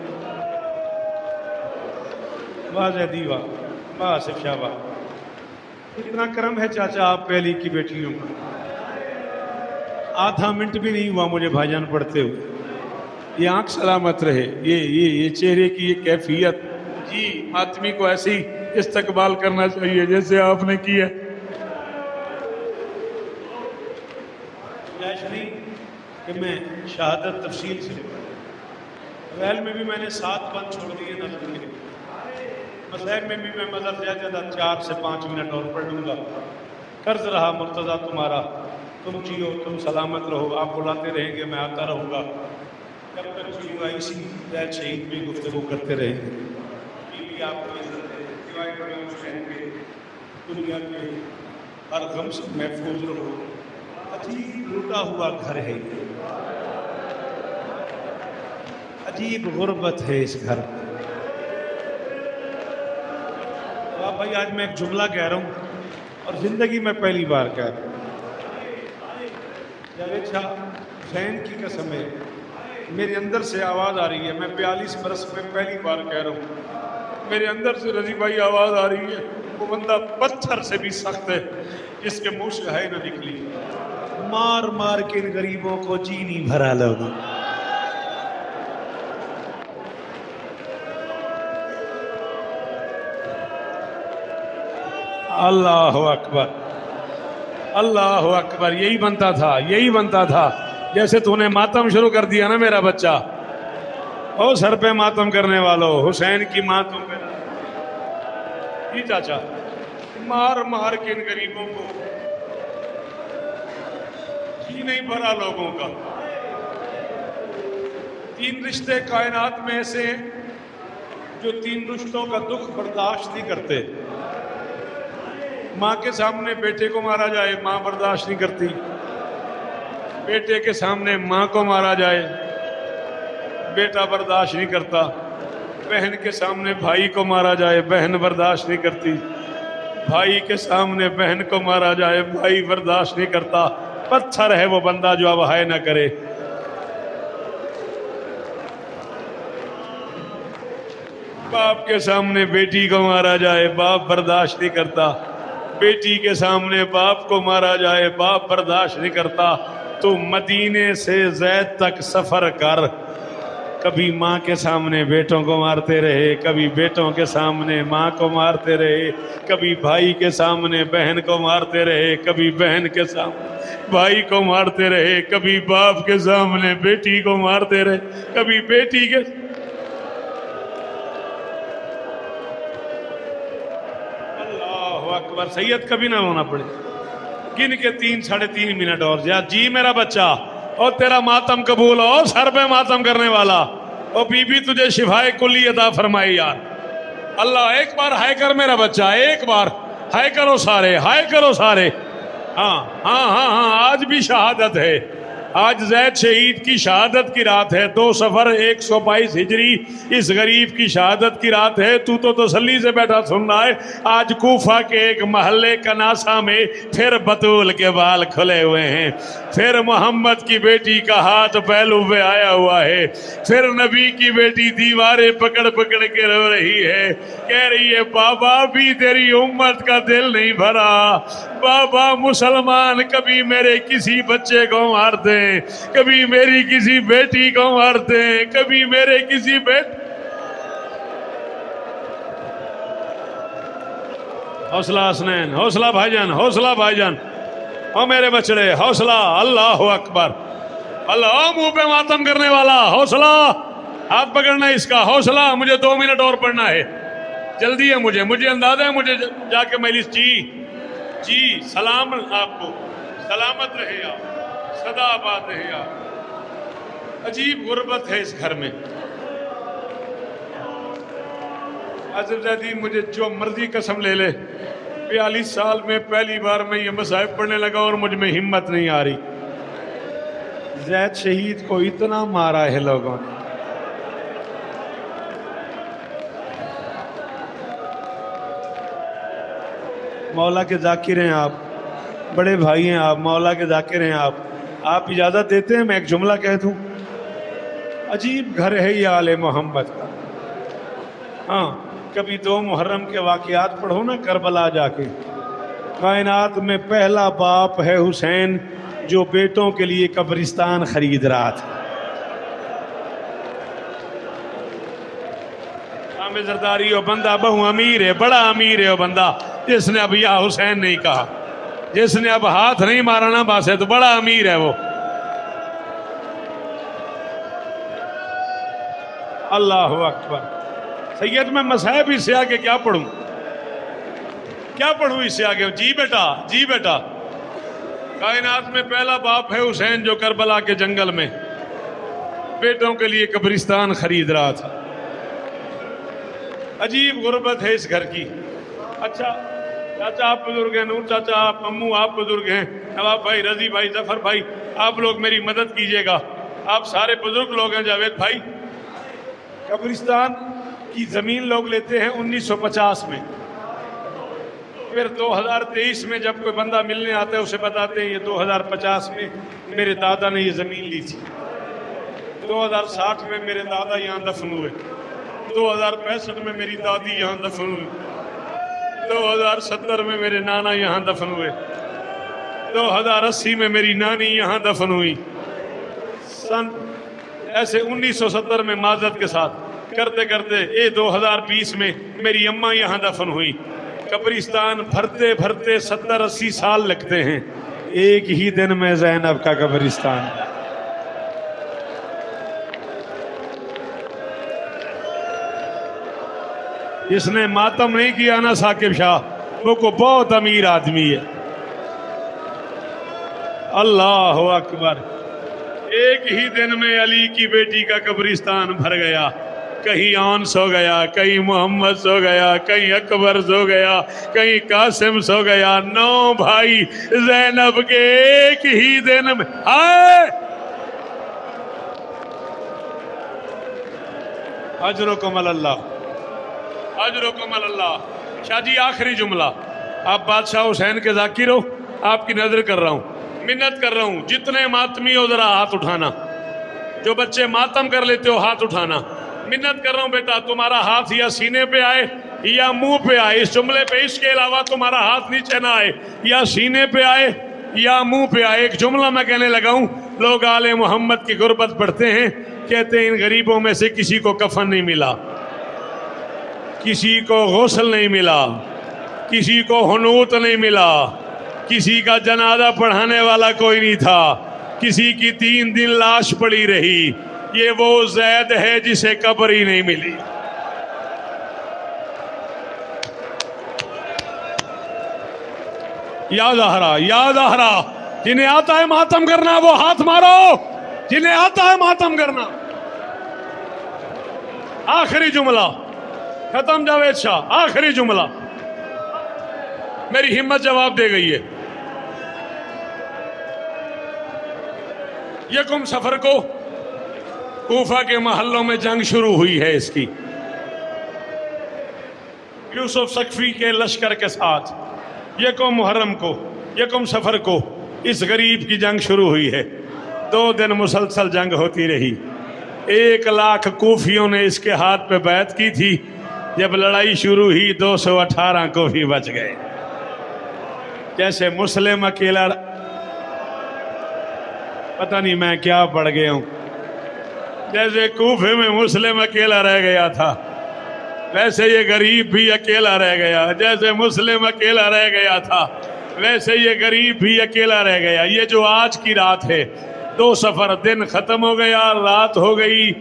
واہ زیدی واہ، واہ آصف شاہ واہ، کتنا کرم ہے چاچا آپ پہ علی کی بیٹیوں کا۔ آدھا منٹ بھی نہیں ہوا مجھے بھائی جان پڑھتے ہوئے۔ یہ آنکھ سلامت رہے، یہ چہرے کی یہ کیفیت، جی ماتمی کو ایسی استقبال کرنا چاہیے جیسے آپ نے کیا۔ نہیں کہ میں شہادت تفصیل سے ریل میں بھی میں نے 7 بند چھوڑ دیے نظر کے، مسائل میں بھی میں مدد زیادہ 4 سے 5 منٹ اور پڑھ لوں گا۔ قرض رہا مرتضیٰ تمہارا، تم جیو تم سلامت رہو، آپ بلاتے رہیں گے میں آتا رہوں گا، جب تک جیو اسی زید شہید بھی گفتگو کرتے رہیں گے۔ بیوی آپ کو عزت ہے، سوائے بڑے حسین کے دنیا کے ہر غم سے محفوظ رہو۔ عجیب لوٹا ہوا گھر ہے، عجیب غربت ہے اس گھر۔ تو بھائی آج میں ایک جملہ کہہ رہا ہوں اور زندگی میں پہلی بار کہہ رہا ہوں، جاوید شاہ حسین کی قسم ہے میرے اندر سے آواز آ رہی ہے، میں 42 برس میں پہلی بار کہہ رہا ہوں، میرے اندر سے رضی بھائی آواز آ رہی ہے، وہ بندہ پتھر سے بھی سخت ہے جس کے منہ سے ہے نہ نکلی، مار مار کے ان غریبوں کو چینی بھرا لوگ۔ اللہ اکبر، اللہ اکبر، یہی بنتا تھا، یہی بنتا تھا۔ جیسے تو نے ماتم شروع کر دیا نا میرا بچہ، او سر پہ ماتم کرنے والوں، حسین کی ماتم پہ جی چاچا، مار مار کے ان غریبوں کو جی نہیں بھرا لوگوں کا۔ 3 رشتے کائنات میں ایسے ہیں جو 3 رشتوں کا دکھ برداشت نہیں کرتے۔ ماں کے سامنے بیٹے کو مارا جائے ماں برداشت نہیں کرتی، بیٹے کے سامنے ماں کو مارا جائے بیٹا برداشت نہیں کرتا، بہن کے سامنے بھائی کو مارا جائے بہن برداشت نہیں کرتی، بھائی کے سامنے بہن کو مارا جائے بھائی برداشت نہیں کرتا۔ پتھر ہے وہ بندہ جو اب ہائے نہ کرے۔ باپ کے سامنے بیٹی کو مارا جائے باپ برداشت نہیں کرتا، بیٹی کے سامنے باپ کو مارا جائے باپ برداشت نہیں کرتا۔ تو مدینے سے زید تک سفر کر، کبھی ماں کے سامنے بیٹوں کو مارتے رہے، کبھی بیٹوں کے سامنے ماں کو مارتے رہے، کبھی بھائی کے سامنے بہن کو مارتے رہے، کبھی بہن کے سامنے بھائی کو مارتے رہے، کبھی باپ کے سامنے بیٹی کو مارتے رہے، کبھی بیٹی کے۔ اللہ اکبر، سید کبھی نہ رونا پڑے۔ گن کے 3 ساڑھے 3 منٹ اور جی میرا بچہ، اور تیرا ماتم قبول ہو، سر پہ ماتم کرنے والا، اور بی بی تجھے شفائے کلی عطا فرمائی یار اللہ۔ ایک بار ہائے کر میرا بچہ، ایک بار ہائے کرو سارے، ہائے کرو سارے۔ ہاں ہاں ہاں ہاں، آج بھی شہادت ہے، آج زید شہید کی شہادت کی رات ہے، 2 صفر 122 ہجری اس غریب کی شہادت کی رات ہے۔ تو تسلی سے بیٹھا سن رہا ہے، آج کوفہ کے ایک محلے کناسہ میں پھر بطول کے بال کھلے ہوئے ہیں، پھر محمد کی بیٹی کا ہاتھ پہلو پہ آیا ہوا ہے، پھر نبی کی بیٹی دیواریں پکڑ پکڑ کے رو رہی ہے، کہہ رہی ہے بابا بھی تیری امت کا دل نہیں بھرا، بابا مسلمان کبھی میرے کسی بچے کو مارتے ہیں، کبھی میری کسی بیٹی کو مارتے ہیں، کبھی میرے کسی حوصلہ حسنین، حوصلہ بھائی جان، حوصلہ بھائی جان، او میرے بچڑے حوصلہ۔ اللہ اکبر، اللہ منہ پہ ماتم کرنے والا حوصلہ، ہاتھ پکڑنا اس کا حوصلہ۔ مجھے 2 منٹ اور پڑھنا ہے، جلدی ہے مجھے اندازہ ہے مجھے جا کے مجلس جی سلام آپ کو، سلامت رہے آپ، صدا آباد رہے آپ۔ عجیب غربت ہے اس گھر میں۔ آصف زیدی مجھے جو مرضی قسم لے لے، 42 سال میں پہلی بار میں یہ مصائب پڑھنے لگا اور مجھ میں ہمت نہیں آ رہی. زید شہید کو اتنا مارا ہے لوگوں نے. مولا کے ذاکر ہیں آپ, بڑے بھائی ہیں آپ, مولا کے ذاکر ہیں آپ. آپ اجازت دیتے ہیں میں ایک جملہ کہہ دوں؟ عجیب گھر ہے یہ آل محمد کا. ہاں, کبھی 2 محرم کے واقعات پڑھو نا کربلا جا کے. کائنات میں پہلا باپ ہے حسین جو بیٹوں کے لیے قبرستان خرید رہا تھا. عام زرداری وہ بندہ بہو امیر ہے, بڑا امیر ہے وہ بندہ, جس نے اب یا حسین نہیں کہا, جس نے اب ہاتھ نہیں مارا نا باسے, تو بڑا امیر ہے وہ. اللہ اکبر. سید میں مصائب اس سے آگے کیا پڑھوں, کیا پڑھوں اس سے آگے؟ جی بیٹا, جی بیٹا. کائنات میں پہلا باپ ہے حسین جو کربلا کے جنگل میں بیٹوں کے لیے قبرستان خرید رہا تھا. عجیب غربت ہے اس گھر کی. اچھا چاچا آپ بزرگ ہیں, نور چاچا آپ, امو آپ بزرگ ہیں, نواب بھائی, رضی بھائی, ظفر بھائی, آپ لوگ میری مدد کیجئے گا. آپ سارے بزرگ لوگ ہیں. جاوید بھائی, قبرستان کی زمین لوگ لیتے ہیں 1950 میں, پھر 2023 میں جب کوئی بندہ ملنے آتا ہے اسے بتاتے ہیں یہ 2050 میں میرے دادا نے یہ زمین لی تھی, 2060 میں میرے دادا یہاں دفن ہوئے, 2065 میں میری دادی یہاں دفن ہوئی, 2070 میں میرے نانا یہاں دفن ہوئے, 2080 میں میری نانی یہاں دفن ہوئی. سن ایسے 1970 میں معذرت کے ساتھ کرتے کرتے 2020 میں میری اماں یہاں دفن ہوئی. قبرستان بھرتے بھرتے 70-80 سال لگتے ہیں. ایک ہی دن میں زینب کا قبرستان. جس نے ماتم نہیں کیا نا ثاقب شاہ, وہ کو بہت امیر آدمی ہے. اللہ اکبر. ایک ہی دن میں علی کی بیٹی کا قبرستان بھر گیا. کہیں آن سو گیا, کہیں محمد سو گیا, کہیں اکبر سو گیا, کہیں قاسم سو گیا. 9 بھائی زینب کے ایک ہی دن میں. اجرکم اللہ, اجرکم اللہ. شاہ جی آخری جملہ, آپ بادشاہ حسین کے ذاکر ہو, آپ کی نظر کر رہا ہوں, منت کر رہا ہوں, جتنے ماتمی ہو ذرا ہاتھ اٹھانا. جو بچے ماتم کر لیتے ہو ہاتھ اٹھانا. منت کر رہا ہوں بیٹا, تمہارا ہاتھ یا سینے پہ آئے یا منہ پہ آئے. اس جملے پہ اس کے علاوہ تمہارا ہاتھ نیچے نہ آئے, یا سینے پہ آئے یا منہ پہ آئے. ایک جملہ میں کہنے لگا ہوں. لوگ آل محمد کی غربت پڑھتے ہیں, کہتے ہیں ان غریبوں میں سے کسی کو کفن نہیں ملا, کسی کو غسل نہیں ملا, کسی کو حنوط نہیں ملا, کسی کا جنازہ پڑھانے والا کوئی نہیں تھا, کسی کی 3 دن لاش پڑی رہی. یہ وہ زید ہے جسے قبر ہی نہیں ملی. یا زہرا, یا زہرا. جنہیں آتا ہے ماتم کرنا وہ ہاتھ مارو, جنہیں آتا ہے ماتم کرنا. آخری جملہ ختم. جاوید شاہ آخری جملہ. میری ہمت جواب دے گئی ہے. یکم سفر کو کوفہ کے محلوں میں جنگ شروع ہوئی ہے اس کی, یوسف سقفی کے لشکر کے ساتھ. یکم محرم کو, یکم سفر کو اس غریب کی جنگ شروع ہوئی ہے. 2 دن مسلسل جنگ ہوتی رہی. 1 لاکھ کوفیوں نے اس کے ہاتھ پہ بیعت کی تھی. جب لڑائی شروع ہوئی 218 کوفی بچ گئے. جیسے مسلم اکیلا, پتہ نہیں میں کیا پڑھ گیا ہوں, جیسے کوفے میں مسلم اکیلا رہ گیا تھا ویسے یہ غریب بھی اکیلا رہ گیا. جیسے مسلم اکیلا رہ گیا تھا ویسے یہ غریب بھی اکیلا رہ گیا. یہ جو آج کی رات ہے, 2 سفر, دن ختم ہو گیا, رات ہو گئی,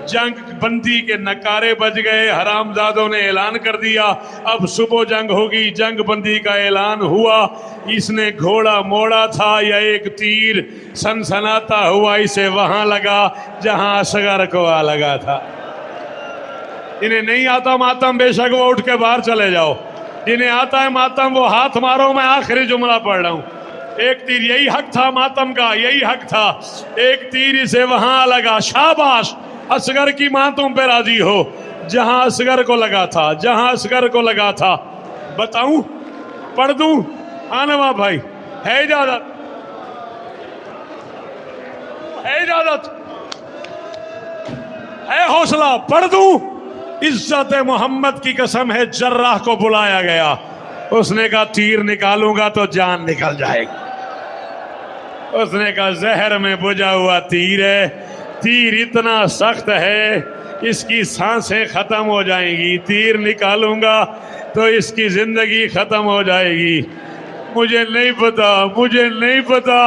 جنگ بندی کے نعرے بج گئے, حرامزادوں نے اعلان کر دیا اب صبح جنگ ہوگی. جنگ بندی کا اعلان ہوا. اس نے گھوڑا موڑا تھا یا ایک تیر سنسناتا ہوا اسے وہاں لگا جہاں اصغر کو لگا تھا. انہیں نہیں آتا ماتم, بے شک وہ اٹھ کے باہر چلے جاؤ. جنہیں آتا ہے ماتم وہ ہاتھ مارو. میں آخری جملہ پڑھ رہا ہوں. ایک تیر یہی حق تھا ماتم کا, یہی حق تھا. ایک تیر اسے وہاں لگا. شاباش اصغر کی ماں تم پہ راضی ہو. جہاں اصغر کو لگا تھا, جہاں اصغر کو لگا تھا. بتاؤں پڑھ دوں؟ آنوا بھائی ہے اجازت؟ ہے اجازت؟ ہے حوصلہ؟ پڑھ دوں؟ عزت محمد کی قسم ہے جراح کو بلایا گیا. اس نے کہا تیر نکالوں گا تو جان نکل جائے گی. اس نے کہا زہر میں بجھا ہوا تیر ہے, تیر اتنا سخت ہے اس کی سانسیں ختم ہو جائیں گی. تیر نکالوں گا تو اس کی زندگی ختم ہو جائے گی. مجھے نہیں پتا, مجھے نہیں پتا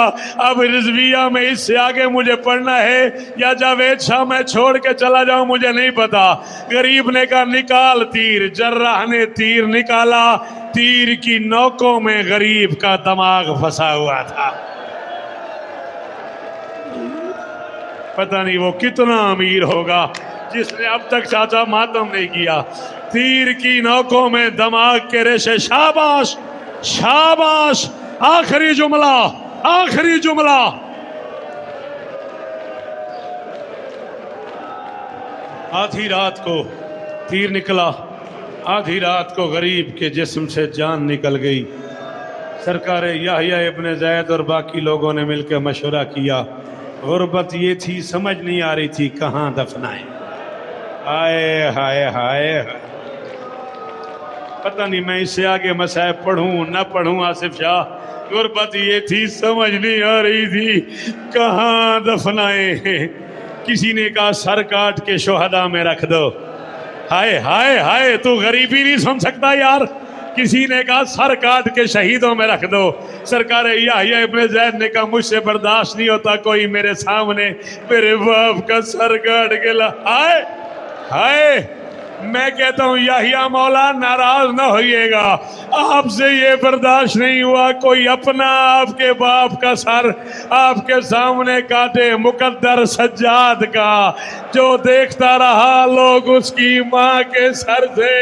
اب رضویہ میں اس سے آگے مجھے پڑھنا ہے یا جاوید شاہ میں چھوڑ کے چلا جاؤں, مجھے نہیں پتا. غریب نے کہا نکال تیر. جراح نے تیر نکالا. تیر کی نوکوں میں غریب کا دماغ پھنسا ہوا تھا. پتہ نہیں وہ کتنا امیر ہوگا جس نے اب تک چاچا ماتم نہیں کیا. تیر کی نوکوں میں دماغ کے ریشے. شاباش شاباش. آخری جملہ, آخری جملہ. آدھی رات کو تیر نکلا, آدھی رات کو غریب کے جسم سے جان نکل گئی. سرکار یحییٰ ابن زید اور باقی لوگوں نے مل کے مشورہ کیا. غربت یہ تھی, سمجھ نہیں آ رہی تھی کہاں دفنائیں. ہائے ہائے ہائے, پتہ نہیں میں اس سے آگے مصائب پڑھوں نہ پڑھوں آصف شاہ. غربت یہ تھی, سمجھ نہیں آ رہی تھی کہاں دفنائیں. کسی نے کہا سر کاٹ کے شہداء میں رکھ دو. ہائے ہائے ہائے, تو غریبی نہیں سن سکتا یار. کسی نے کہا سر کاٹ کے شہیدوں میں رکھ دو. سرکار یحییٰ ابن زید نے کہا مجھ سے برداشت نہیں ہوتا کوئی میرے سامنے میرے باپ کا سر کاٹ کے ہائے ہائے. میں کہتا ہوں یحییٰ مولا ناراض نہ ہوئیے گا, آپ سے یہ برداشت نہیں ہوا کوئی اپنا آپ کے باپ کا سر آپ کے سامنے کاٹے. مقدر سجاد کا جو دیکھتا رہا لوگ اس کی ماں کے سر سے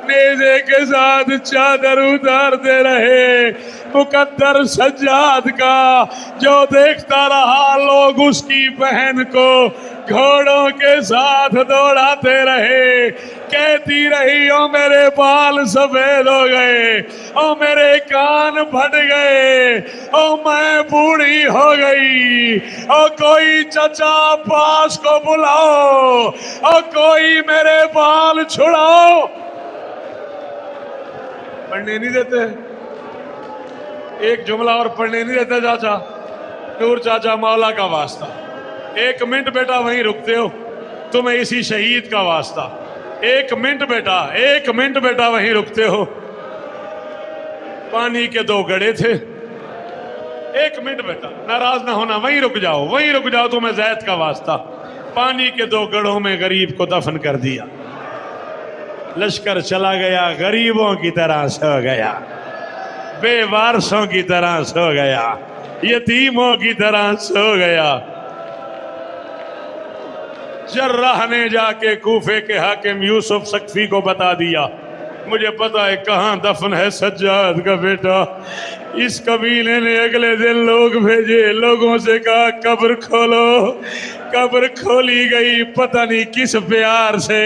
نیزے کے ساتھ چادر اتارتے رہے. مقدر سجاد کا جو دیکھتا رہا لوگ اس کی بہن کو گھوڑوں کے ساتھ دوڑاتے رہے. کہتی رہی او میرے بال سفید ہو گئے, او میرے کان پھٹ گئے, او میں بوڑھی ہو گئی, او کوئی چچا پاس کو بلاؤ, او کوئی میرے بال چھڑاؤ. پڑھنے نہیں دیتے, ایک جملہ اور پڑھنے نہیں دیتے چاچا. نور چاچا مولا کا واسطہ, 1 منٹ بیٹا وہیں رکتے ہو, تمہیں اسی شہید کا واسطہ. 1 منٹ بیٹا, 1 منٹ بیٹا وہیں رکتے ہو. پانی کے 2 گڑھے تھے. 1 منٹ بیٹا, ناراض نہ ہونا, وہیں رک جاؤ, وہیں رک جاؤ, تمہیں زید کا واسطہ. پانی کے 2 گڑھوں میں غریب کو دفن کر دیا. لشکر چلا گیا, غریبوں کی طرح سو گیا, بے وارثوں کی طرح سو گیا, یتیموں کی طرح سو گیا. جراح نے جا کے کوفے کے حاکم یوسف سقفی کو بتا دیا مجھے پتا ہے کہاں دفن ہے سجاد کا بیٹا. اس قبیلے نے اگلے دن لوگ بھیجے, لوگوں سے کہا قبر کھولو. قبر کھولی گئی, پتہ نہیں کس پیار سے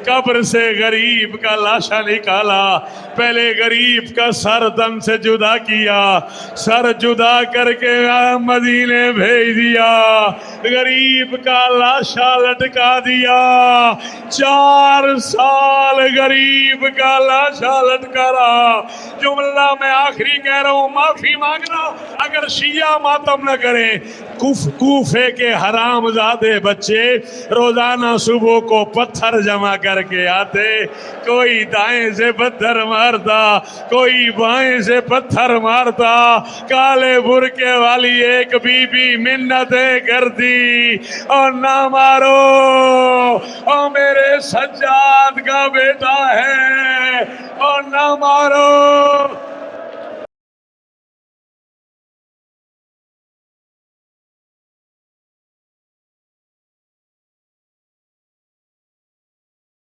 قبر سے غریب کا لاشا نکالا. پہلے غریب کا سر دم سے جدا کیا, سر جدا کر کے مدینے بھیج دیا, غریب کا لاشا لٹکا دیا. 4 سال غریب کا لاشا لٹکا رہا. جملہ میں آخری کہہ رہا ہوں, معافی مانگنا اگر شیعہ ماتم نہ کرے. کوفے کے حرام زادے بچے روزانہ صبح کو پتھر جمع کر کے آتے, کوئی دائیں سے پتھر مارتا, کوئی بائیں سے پتھر مارتا. کالے برقے والی ایک بی بی منتیں کرتی, اور نہ مارو, اور میرے سجاد کا بیٹا ہے, اور نہ مارو.